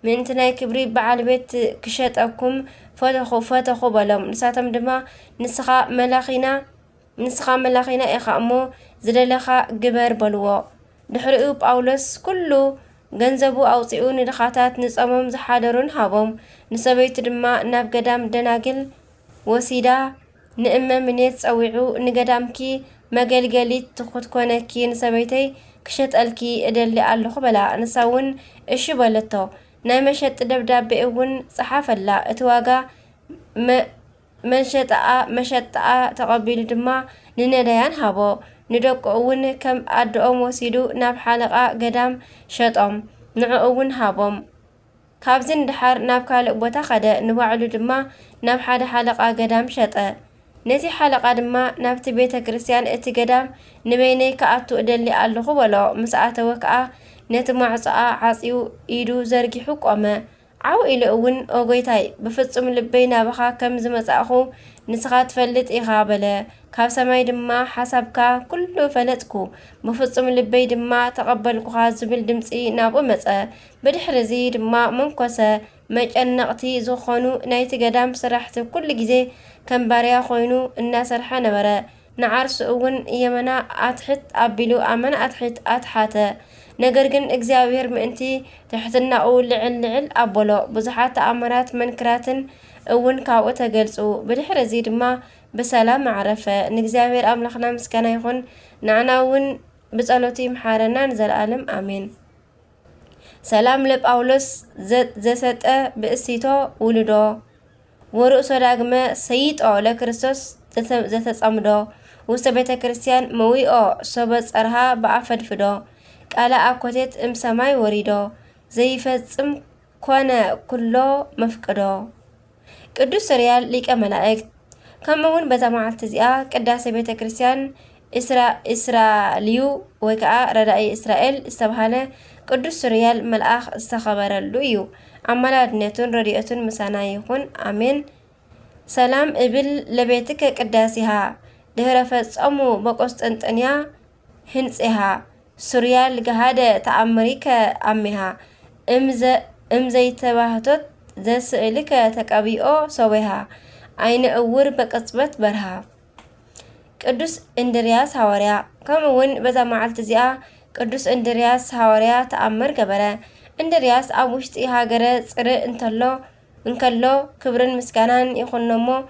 S1: ምእንቲ ናይ ክብሪ በዓል ቤት ክሸጠኩም ፈተኹ በሎም። ንሳቶም ድማ ንስኻ መላኺና ኢኻ እሞ ዝደለኻ ግበር በልዎ። ድሕሪኡ ጳውሎስ ኩሉ ገንዘቡ ኣውፂኡ ንድኻታት ንጸሞም ዝሓደሩን ሃቦም። ንሰበይቱ ድማ ናብ ገዳም ደናግል ወሲዳ ንእመ ምኔት ጸዊዑ ንገዳምኪ መገልገሊት ትኹትኮነኪ ንሰበይተይ ክሸጠልኪ እደሊ ኣለኹ በላ። ንሳ እውን እሺ በለቶ። ናይ መሸጢ ደብዳቤ እውን ፀሓፈላ። እቲ ዋጋ መሸጣኣ ተቐቢሉ ድማ ንነዳያን ሃቦ። ንደቁ እውን ከም ኣድኦም ወሲዱ ናብ ሓለቓ ገዳም ሸጦም። ንዕኡ እውን ሃቦም። ካብዚ እንድሓር ናብ ካልእ ቦታ ኸደ። ንባዕሉ ድማ ናብ ሓደ ሓለቓ ገዳም ሸጠ። ነቲ ሓለቓ ድማ ናብቲ ቤተ ክርስቲያን እቲ ገዳም ንበይነይ ከኣቱ እደሊ ኣለኹ በሎ። ምስ ኣተወ ከዓ ነቲ ማዕጾኣ ዓጺኡ ኢዱ ዘርጊሑ ቆመ። ዓው ኢሉ እውን ኦጎይታይ ብፍጹም ልበይ ናባኻ ከም ዝመጻእኹ ንስኻ ትፈልጥ ኢኻ በለ። ካብ ሰማይ ድማ ሓሳብካ ኩሉ ፈለጥኩ፣ ብፍጹም ልበይ ድማ ተቐበልኩኻ ዝብል ድምፂ ናብኡ መጸ። ብድሕሪ እዚ ድማ መንኮሰ። መጨነቕቲ ዝኾኑ ናይቲ ገዳም ስራሕቲ ኩሉ ግዜ ከም ባርያ ኮይኑ እናሰርሐ ነበረ። ንዓርሱ እውን የመና ኣትሕት ኣቢሉ ኣመና ኣትሕት ኣትሓተ። ነገር ግን እግዚአብሔር ምእንቲ ትሕትናኡ ልዕል ኣበሎ። ብዙሓት ተኣምራት መንክራትን እውን ካብኡ ተገልጹ። ብድሕሪ እዚ ድማ ብሰላም ኣዕረፈ። ንእግዚአብሔር ኣምላኽና ምስጋና ይኹን። ንዓና እውን ብጸሎቱ ይምሓረና ንዘለዓለም ኣሜን። ሰላም ለጳውሎስ ዘሰጠ ብእሲቶ ውልዶ ወርእሶ ዳግመ ሰይጦ ለክርስቶስ ዘተጸምዶ ውስተ ቤተ ክርስቲያን መዊኦ ሶበ ጸርሃ በኣፈድፍዶ ቃለ ኣኮቴት እምሰማይ ወሪዶ ዘይፈጽም ኮነ ኩሎ መፍቅዶ። ቅዱስ ሱርያል ሊቀ መላእክት ከምኡውን በዛ መዓልቲ እዚኣ ቅዳሴ ቤተ ክርስቲያን إسرائيليو وكأ رداء إسرائيل استبهاله قدس سوريال ملأخ استخبر اللويو عملاد نتون رديئتون مسانا يكون آمين سلام إبل لبيتك قداسها دهرفت أمو بقصت أنتنيا هنسها سوريال جهادة تأمريك أمها إمزي تباهتت ذا سئلك تكابيئو سويها عين أور بقصبت برها قدس اندرياس حواريا كمون بذا معلت زيا قدس اندرياس حواريا تأمر قبرا اندرياس أبوشت هاجرة صرق انكلو كبرن مسكانان يخنمو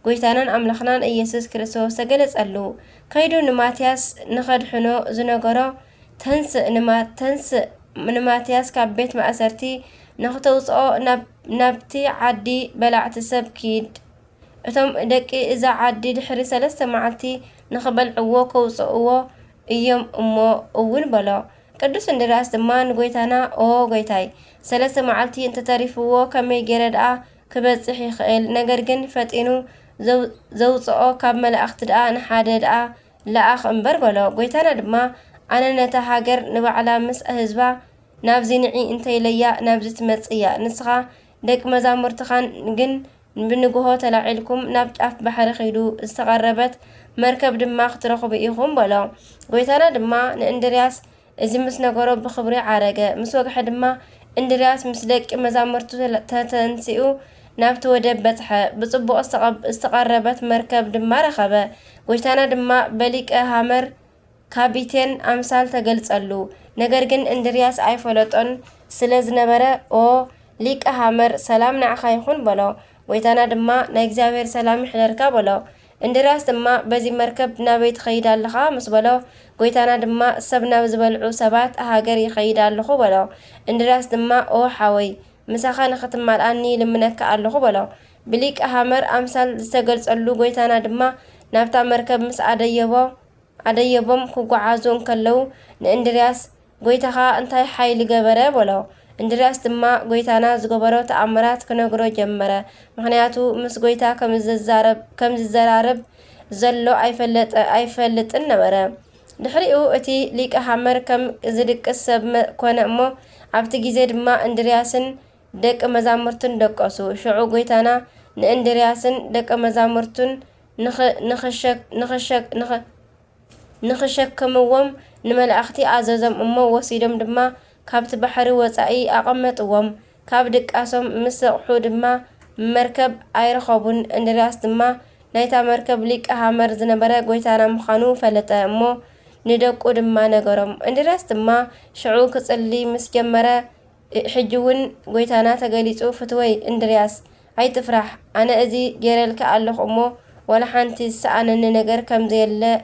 S1: قويتانان أملخنان إيسوس كريستوس سجلس قالو كيدو نماتياس نخد حنو زنقرو تنس نماتياس كبيت مأسرتي نختوصو نبتي عدي بلعت سبكيد اتم دقي إذا عدي دحري 3 معلتي نخبل عوو كوصقو إيوم أمو أول بلا قدس اندراس دمان قويتانا أو قويتاي 3 معلتي انت تعرفوه كمي جردأ كبصحي خيل نجرجن فتينو زوصقو كاب ملأخت دأ نحادة دأ لأخ انبر بلا قويتانا دما أنا نتهاجر نبعلا مس أهزبا نابزي نعي انتي ليا نابزي تمتصيا نسخة دك مزامرتخان جن بنجوه تلاعلكم نبت أف بحر خيدو استقربت مركب دما اخترقوا بإيهم بلا قويتانا دما ناندرياس إذا مس نقرب بخبري عارجة مسوق حد ما اندرياس مسلك مزامرتو تتنسيو نبت ودب بصبو استقربت مركب دما رخبة قويتانا دما بليك هامر كابيتين أمثال تقلصلو نجرجن اندرياس أي فلوتون سلز نبرة أو ليك هامر سلام نعخا يخون بلا ويتانا دما نايكزابير سلام يحلركا بلا اندراس دما بزي مركب نابيت خيدا لخا مسبلا ويتانا دما سبنا بزبلعو سبات هاجر يخيدا لخو بلا اندراس دما او حاوي مساخا نختم مالاني لمنك اللخو بلا بليك هامر امثال استقلص اللو ويتانا دما نابتا مركب مس عديبهم كوعازون كلو ناندرياس ويتاخا انتاي حيل جبره بلا اندرياس دما قويتانا زغبرو تأمرات كنغرو جمره مخنياتو مس قويتا كم زرارب زلو ايفلط نبره دحريو اتي ليق حمر كم زدق سب كونه مو ابت غيزه دما اندرياسن دق مزامرتن دقسو شعو قويتانا ناندرياسن دق مزامرتن نخشكموم نملأختي عززم امو وسيدم دما كابت بحري وصاي اقمطوم كاب دقاسم مسخو دما مركب ايرخبون اندراس دما نايتا مركب ليق هامر زنبره قويتانا مخانو فلطه امو ندقو دما نغرم اندراس دما شعو كصلي مسجمره حجون قويتانا تغليصو فتوي اندرياس اي تفرح انا ازي جيرلك الله امو ولا حنتي سأنن نجر كم زي اللي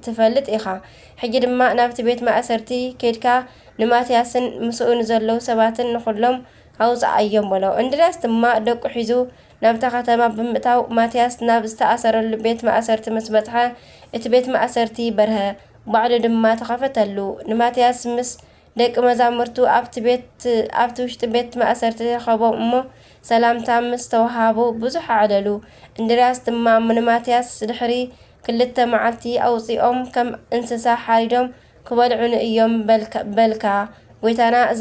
S1: تفلت إخا حجي دما نابت بيت ما أسرتي كيدكا نماتياسن مسؤول زلو سباتن نخلهم هاوز أيام ولو اندراس دما دق حيزو نابتا ختما بمتاو ماتياس نابستا أسر البيت ما أسرت مسبتها اتبيت ما أسرتي برها بعد دما تخفتلو نماتياس مس دق مزامرتو أبت وشت بيت ما أسرتي خبو أمو سلام تامس توهابو بزح عدلو اندراس دما من ماتياس دحري كلتا معلتي أوصيهم كم انسسا حاريدهم كبالعون ايوم بلكا ويتانا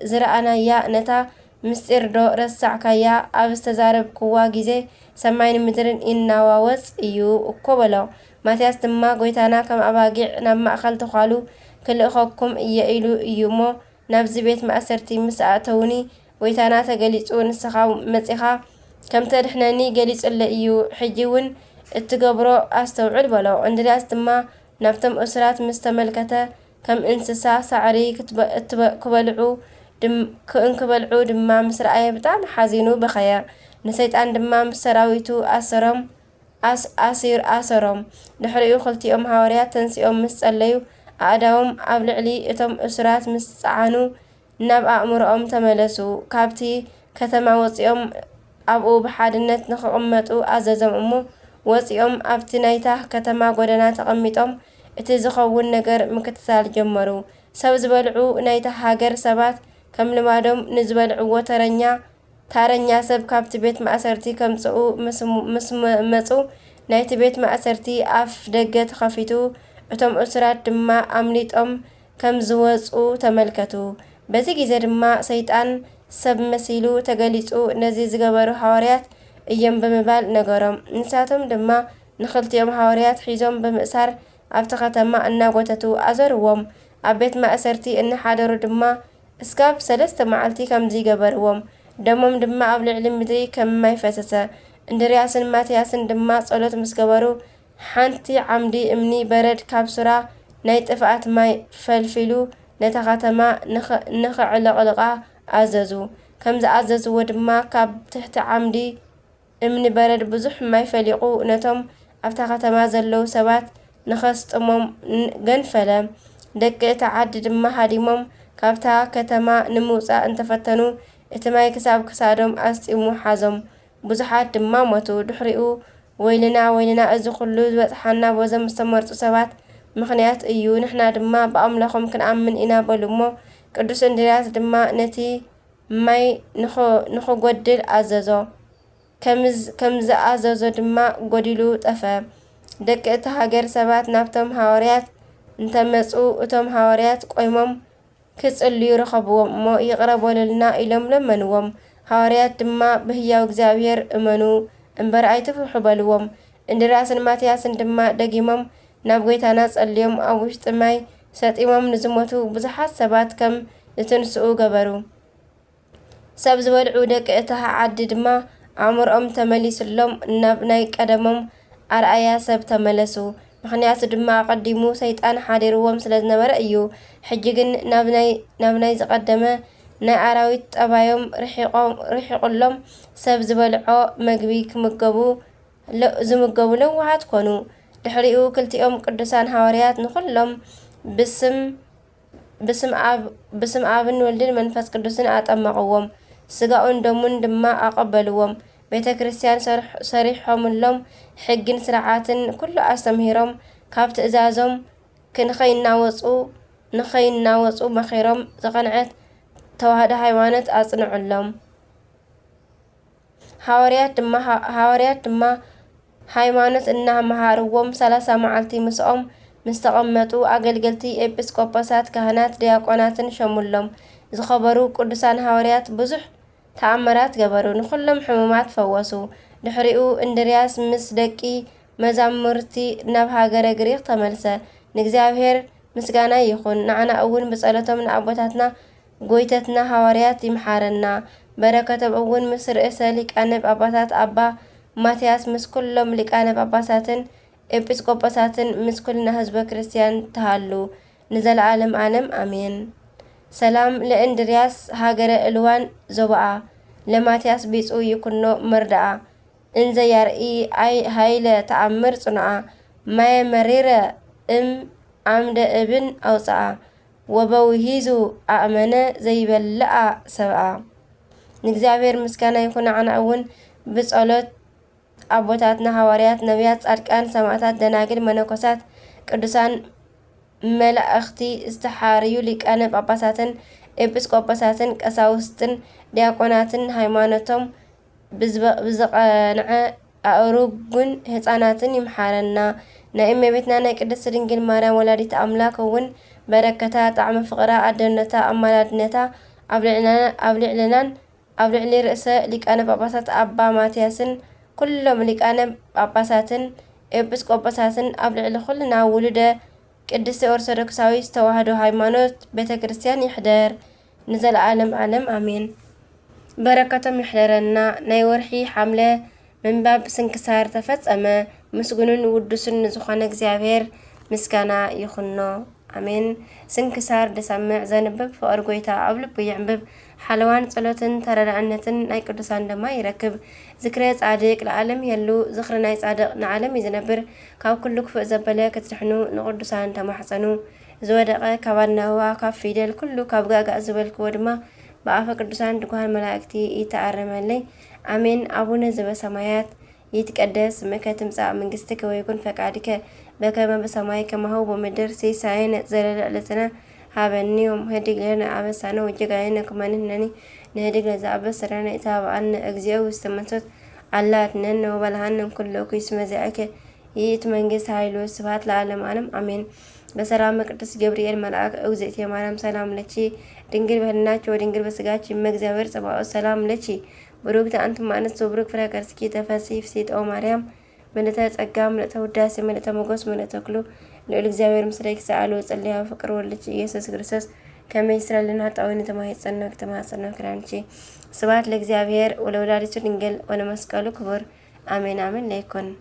S1: زرعنا يا نتا مستير دو رسعكا يا أبستزارب كوا جيزي سماين مدرن إنا واوز ايو وكوبلو ماتياس دما ويتانا كم أباقيع نما أخلت خالو كل أخوكم إيو إيومو نابزي بيت مأسرتي مساعتوني ويتانا تقليصو نسخا متخا كم تدحناني قليص إلا إيو حجيون اتقبرو أستوعد بلو اندرياس دما نفتم أسرات مستملكته كم انسسا سعري كبلعو دما مسرعي بتاع حزينو بخير نسيت عن دما مسراويتو أسرم دحريو خلتي هاوريات تنسيهم مسأليو أعداهم أبلعلي اتم أسرات مسعانو ناب أمرهم تملسو كابتي كتما وصيهم أبو بحادنت نخقمتو أززم أمو وصيهم أبتي نايته كتما قدنا تقميتهم اتزخون نجر مكتسال جمرو سب زبلعو نايته هاجر سبات كم لمادهم نزبلعو وترنيا سب كابت بيت مأسرتي كم سعو مسو ናይቲ ቤት ማእሰርቲ ኣፍ ደገ ተኸፊቱ እቶም እስራት ድማ ኣምሊጦም ከም ዝወፁ ተመልከቱ። በዚ ግዜ ድማ ሰይጣን ሰብ መሲሉ ተገሊጹ ነዚ ዝገበሩ ሐዋርያት እዮም ብምባል ነገሮም። ንሳቶም ድማ ንኽልቲኦም ሐዋርያት ሒዞም ብምእሳር ኣብቲ ከተማ እናጎተቱ ኣዘርዎም። ኣብ ቤት ማእሰርቲ እናሓደሩ ድማ እስካብ 3 መዓልቲ ከምዚ ገበርዎም። ደሞም ድማ ኣብ ልዕሊ ምድሪ ከም ማይ ፈሰሰ። እንድርያስን ማትያስን ድማ ጸሎት ምስ ገበሩ ሓንቲ ዓምዲ እምኒ በረድ ካብ ሱራ ናይ ጥፍኣት ማይ ፈልፊሉ ነታ ከተማ ንኽዕለቕልቓ ኣዘዙ። ከም ዝኣዘዝዎ ድማ ካብ ትሕቲ ዓምዲ እምኒ በረድ ብዙሕ ማይ ፈሊቑ ነቶም ኣብታ ከተማ ዘለዉ ሰባት ንኸስጥሞም ገንፈለ። ደቂ እታ ዓዲ ድማ ሃዲሞም ካብታ ከተማ ንምውፃእ እንተፈተኑ እቲ ማይ ክሳብ ክሳዶም ኣስጢሙ ሓዞም። ብዙሓት ድማ ሞቱ። ድሕሪኡ ወይልና እዚ ኩሉ ዝበፅሓና በዞም ዝተመርፁ ሰባት ምኽንያት እዩ፣ ንሕና ድማ ብኣምላኾም ክንኣምን ኢና በሉ እሞ ቅዱስ እንድርያስ ድማ ነቲ ማይ ንኽጐድል ኣዘዞ። ከምዝኣዘዞ ድማ ጐዲሉ ጠፈ። ደቂ እቲ ሃገር ሰባት ናብቶም ሐዋርያት እንተመፁ እቶም ሐዋርያት ቆይሞም ክጽልዩ ረኸብዎም እሞ ይቕረበሉልና ኢሎም ለመንዎም። ሐዋርያት ድማ ብህያው እግዚአብሔር እመኑ እምበር ኣይትፍርሑ በልዎም። እንድርያስን ማትያስን ድማ ደጊሞም ናብ ጐይታና ጸልዮም ኣብ ውሽጢ ማይ ሰጢሞም ንዝሞቱ ብዙሓት ሰባት ከም ዝትንስኡ ገበሩ። ሰብ ዝበልዑ ደቂ እታ ዓዲ ድማ ኣእምሮኦም ተመሊሱሎም ናብ ናይ ቀደሞም ኣርኣያ ሰብ ተመለሱ። ምክንያቱ ድማ ቀዲሙ ሰይጣን ሓዲርዎም ስለ ዝነበረ እዩ። ሕጂ ግን ናብ ናይ ዝቐደመ ናይ ኣራዊት ጠባዮም ርሒቁሎም ሰብ ዝበልዖ መግቢ ዝምገቡ ለዋሃት ኮኑ። ድሕሪኡ ክልቲኦም ቅዱሳን ሐዋርያት ንኹሎም ብስም ኣብን ወልድን መንፈስ ቅዱስን ኣጠመቕዎም። ስጋኡን ደሙን ድማ ኣቐበልዎም። ቤተ ክርስቲያን ሰሪሖምሎም ሕግን ስርዓትን ኩሉ ኣስተምሂሮም ካብ ትእዛዞም ንኸይናወፁ መኺሮም ዝቐንዐት ተዋህዶ ሃይማኖት ኣጽንዑሎም። ሐዋርያት ድማ ሃይማኖት እናመሃርዎም 30 መዓልቲ ምስኦም ምስ ተቐመጡ ኣገልገልቲ ኤጲስቆጶሳት፣ ካህናት፣ ዲያቆናትን ሸሙሎም። ዝኸበሩ ቅዱሳን ሐዋርያት ብዙሕ ተኣምራት ገበሩ፣ ንኹሎም ሕሙማት ፈወሱ። ድሕሪኡ እንድርያስ ምስ ደቂ መዛሙርቲ ናብ ሃገረ ግሪክ ተመልሰ። ንእግዚአብሔር ምስጋና ይኹን፣ ንዓና እውን ብጸሎቶም ንኣቦታትና ጐይተትና ሐዋርያት ይምሓረና። በረከቶም እውን ምስ ርእሰ ሊቃነ ጳጳሳት ኣባ ማትያስ ምስ ኩሎም ሊቃነ ጳጳሳትን ኤጲስቆጶሳትን ምስ ኩልና ህዝበ ክርስቲያን ተሃሉ ንዘለዓለም ዓለም ኣሜን። ሰላም ለእንድርያስ ሃገረ ዕልዋን ዞብኣ ለማትያስ ቢጹ ይኩኖ መርዳኣ እንዘ ያርኢ ሃይለ ተኣምር ጽኑዓ ማየ መሪረ ዓምደ እብን ኣውፅኣ ወበውሂዙ ኣእመነ ዘይበልዓ ሰብኣ። ንእግዚአብሔር ምስጋና ይኹን። ዓና እውን ብጸሎት ኣቦታትና ሐዋርያት፣ ነቢያት፣ ጻድቃን፣ ሰማዕታት፣ ደናግል፣ መነኮሳት፣ ቅዱሳን መላእኽቲ ዝተሓርዩ ሊቃነ ጳጳሳትን ኤጲስቆጶሳትን ቀሳውስትን ዲያቆናትን ሃይማኖቶም ብዝቐንዐ ኣእሩጉን ህፃናትን ይምሓረና። ናይ እመቤትና ናይ ቅድስት ድንግል ማርያም ወላዲት ኣምላክ እውን በረከታ፣ ጣዕሚ ፍቕራ፣ ኣደነታ፣ ኣማላድነታ ኣብ ልዕሊ ርእሰ ሊቃነ ጳጳሳት ኣባ ማትያስን ኩሎም ሊቃነ ጳጳሳትን ኤጲስቆጶሳትን ኣብ ልዕሊ ኩልና ውሉደ ቅድስቲ ኦርቶዶክሳዊት ተዋህዶ ሃይማኖት ቤተ ክርስቲያን ይሕደር ንዘለዓለም ዓለም ኣሜን። በረከቶም ይሕደረና። ናይ ወርሒ ሓምለ ምንባብ ስንክሳር ተፈጸመ። ምስጉንን ውዱስን ዝኾነ እግዚአብሔር ምስጋና ይኹኖ ኣሜን። ስንክሳር ድሰምዕ ዘንብብ ፍቅር ጎይታ ኣብ ልቡ ይዕንብብ። ሓለዋን ጸሎትን ተረዳእነትን ናይ ቅዱሳን ድማ ይረክብ። ዝክረ ጻድቅ ለዓለም የሉ ዝኽሪ ናይ ጻድቅ ንዓለም ይዝነብር። ካብ ኩሉ ክፍእ ዘበለ ክትድሕኑ ንቅዱሳን ተማሕፀኑ። ዝወደቐ ካብ ኣናዋ ካብ ፊደል ኩሉ ካብ ጋጋእ ዝበልክዎ ድማ ብኣፈ ቅዱሳን ድጓን መላእክቲ ይተኣረመለይ ኣሜን። አቡነ ዘበሰማያት ይትቀደስ ስምከ ትምጻእ መንግሥትከ ወይኩን ፈቃድከ በከመ በሰማይ ከማሁ በምድር ሲሳየነ ዘለለዕለትነ ሀበኒ ወህድግ ለነ አበሳነ ወጀጋየነ ከመ ንሕነኒ ንህድግ ለዘአበሰረነ ኢታብአነ እግዚኦ ውስተ መንሱት علاتنا وبلهن كله كيس مزعك يت منجس هايلو سبات العالم عالم أمين بسلام قدس جبريل ملاك أوزيت يا مريم سلام لكي دنجل بهناك ودنجل بسجاتي مجزاور صباح السلام لكي بروك أنتم ما نسوبرك فلا كرسكي تفاسيف سيد أو مريم من تتأقام من توداس من تمقص من تأكلو لأول جزاور مسريك سألو تسأليها فكر ولكي يسوس كريستوس كما يسرى لنا تعوين تماهي تسنوك كرانشي سبات لجزاور ولولادي تنجل ونمسكالو كبر آمين آمين ليكن